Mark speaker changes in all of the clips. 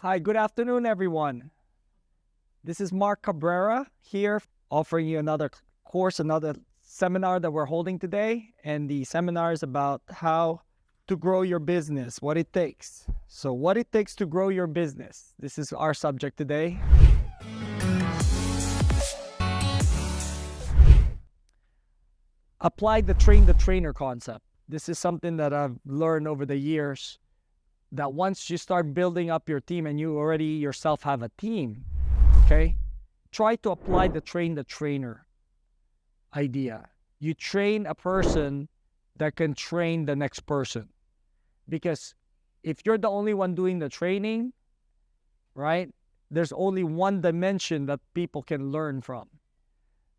Speaker 1: Hi, good afternoon, everyone. This is Mark Cabrera here, offering you another course, another seminar that we're holding today. And the seminar is about how to grow your business, what it takes. So, what it takes to grow your business. This is our subject today. Apply the train the trainer concept. This is something that I've learned over the years, that once you start building up your team and you already yourself have a team, okay, try to apply the train the trainer idea. You train a person that can train the next person. Because if you're the only one doing the training, right, there's only one dimension that people can learn from.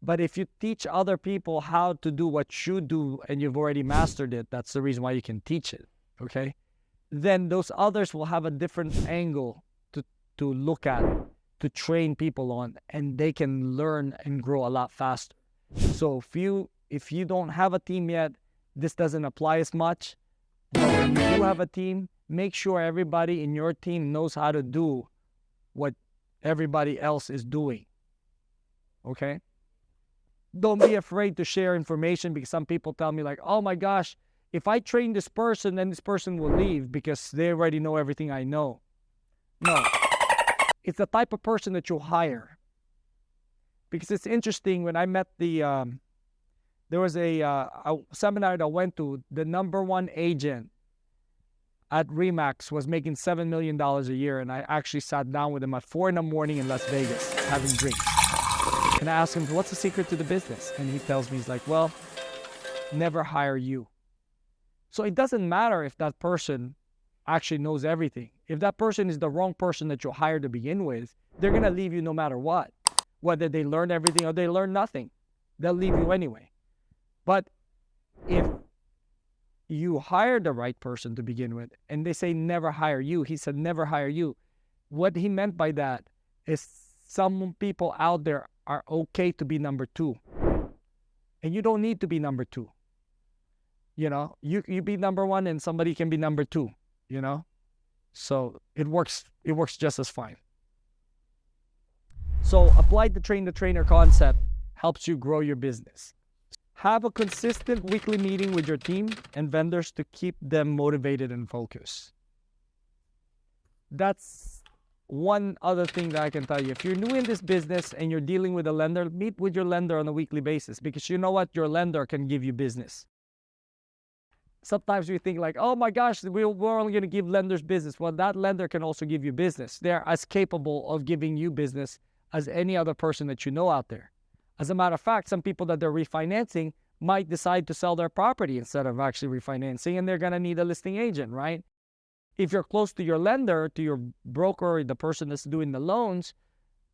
Speaker 1: But if you teach other people how to do what you do and you've already mastered it, that's the reason why you can teach it, okay? Then those others will have a different angle to look at, to train people on, and they can learn and grow a lot faster. So if you don't have a team yet, this doesn't apply as much. But when you do have a team, make sure everybody in your team knows how to do what everybody else is doing, okay? Don't be afraid to share information, because some people tell me like, oh my gosh, if I train this person, then this person will leave because they already know everything I know. No, it's the type of person that you hire. Because it's interesting, when I met there was a seminar that I went to, the number one agent at Remax was making $7 million a year. And I actually sat down with him at 4 a.m. in Las Vegas having drinks. And I asked him, what's the secret to the business? And he tells me, he's like, well, never hire you. So it doesn't matter if that person actually knows everything. If that person is the wrong person that you hire to begin with, they're going to leave you no matter what. Whether they learn everything or they learn nothing, they'll leave you anyway. But if you hire the right person to begin with, and they say never hire you, he said never hire you. What he meant by that is some people out there are okay to be number two. And you don't need to be number two. You know, you be number one and somebody can be number two, you know? So it works just as fine. So apply the train the trainer concept helps you grow your business. Have a consistent weekly meeting with your team and vendors to keep them motivated and focused. That's one other thing that I can tell you. If you're new in this business and you're dealing with a lender, meet with your lender on a weekly basis, because you know what? Your lender can give you business. Sometimes we think like, oh my gosh, we're only going to give lenders business. Well, that lender can also give you business. They're as capable of giving you business as any other person that you know out there. As a matter of fact, some people that they're refinancing might decide to sell their property instead of actually refinancing, and they're going to need a listing agent, right? If you're close to your lender, to your broker, the person that's doing the loans,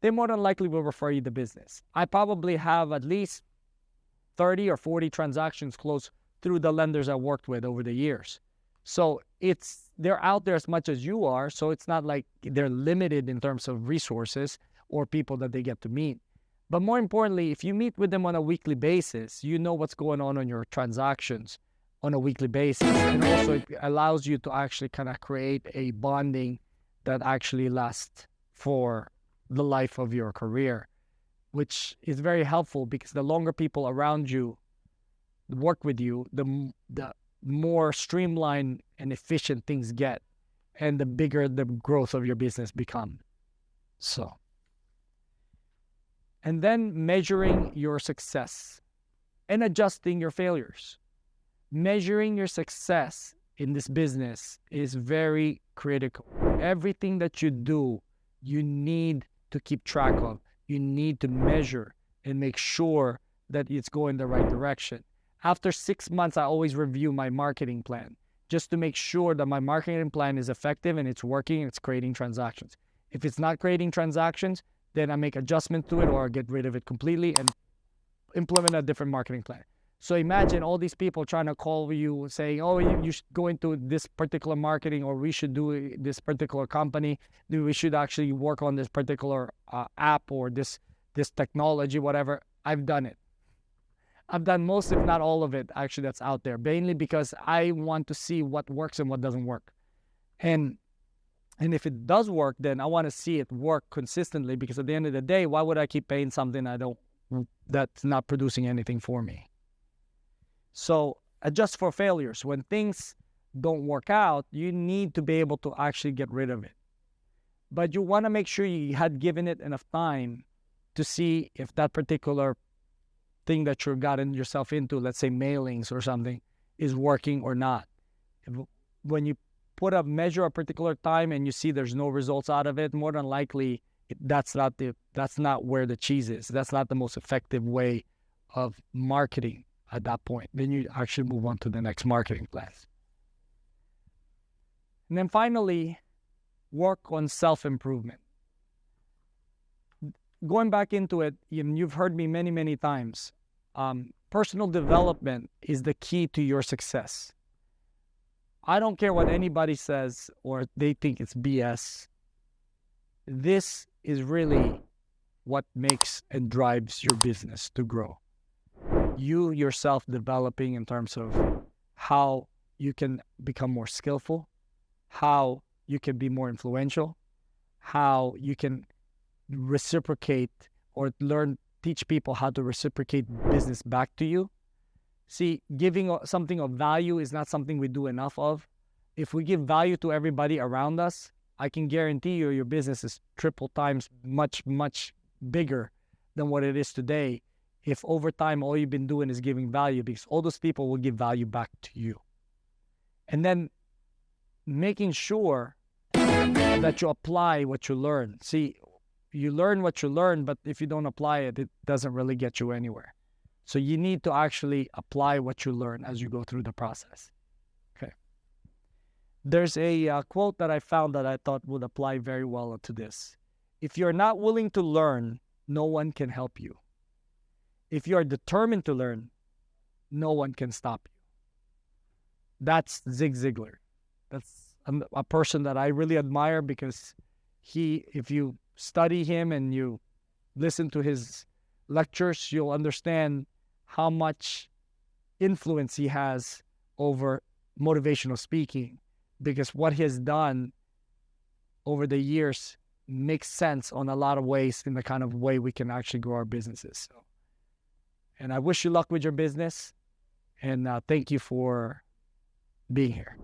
Speaker 1: they more than likely will refer you the business. I probably have at least 30 or 40 transactions closed through the lenders I worked with over the years. So they're out there as much as you are, so it's not like they're limited in terms of resources or people that they get to meet. But more importantly, if you meet with them on a weekly basis, you know what's going on your transactions on a weekly basis. And also it allows you to actually kind of create a bonding that actually lasts for the life of your career, which is very helpful, because the longer people around you work with you, the more streamlined and efficient things get, and the bigger the growth of your business become. So, and then measuring your success and adjusting your failures. Measuring your success in this business is very critical. Everything that you do, you need to keep track of. You need to measure and make sure that it's going the right direction. After 6 months, I always review my marketing plan, just to make sure that my marketing plan is effective and it's working, it's creating transactions. If it's not creating transactions, then I make adjustments to it or get rid of it completely and implement a different marketing plan. So imagine all these people trying to call you saying, oh, you should go into this particular marketing, or we should do this particular company, we should actually work on this particular app or this technology, whatever. I've done it. I've done most, if not all of it, actually, that's out there, mainly because I want to see what works and what doesn't work. And And if it does work, then I want to see it work consistently, because at the end of the day, why would I keep paying something that's not producing anything for me? So adjust for failures. When things don't work out, you need to be able to actually get rid of it. But you want to make sure you had given it enough time to see if that particular thing that you've gotten yourself into, let's say mailings or something, is working or not. When you measure a particular time and you see there's no results out of it, more than likely that's not where the cheese is. That's not the most effective way of marketing at that point. Then you actually move on to the next marketing plan. And then finally, work on self-improvement. Going back into it, you've heard me many, many times. Personal development is the key to your success. I don't care what anybody says or they think it's BS. This is really what makes and drives your business to grow. You yourself developing in terms of how you can become more skillful, how you can be more influential, how you can reciprocate or teach people how to reciprocate business back to you. See, giving something of value is not something we do enough of. If we give value to everybody around us, I can guarantee you your business is triple times much, much bigger than what it is today if over time all you've been doing is giving value, because all those people will give value back to you. And then making sure that you apply what you learn. See, you learn what you learn, but if you don't apply it, it doesn't really get you anywhere. So you need to actually apply what you learn as you go through the process. Okay. There's a quote that I found that I thought would apply very well to this. If you're not willing to learn, no one can help you. If you're determined to learn, no one can stop you. That's Zig Ziglar. That's a person that I really admire, because if you study him and you listen to his lectures, you'll understand how much influence he has over motivational speaking, because what he has done over the years makes sense on a lot of ways in the kind of way we can actually grow our businesses. And I wish you luck with your business, and thank you for being here.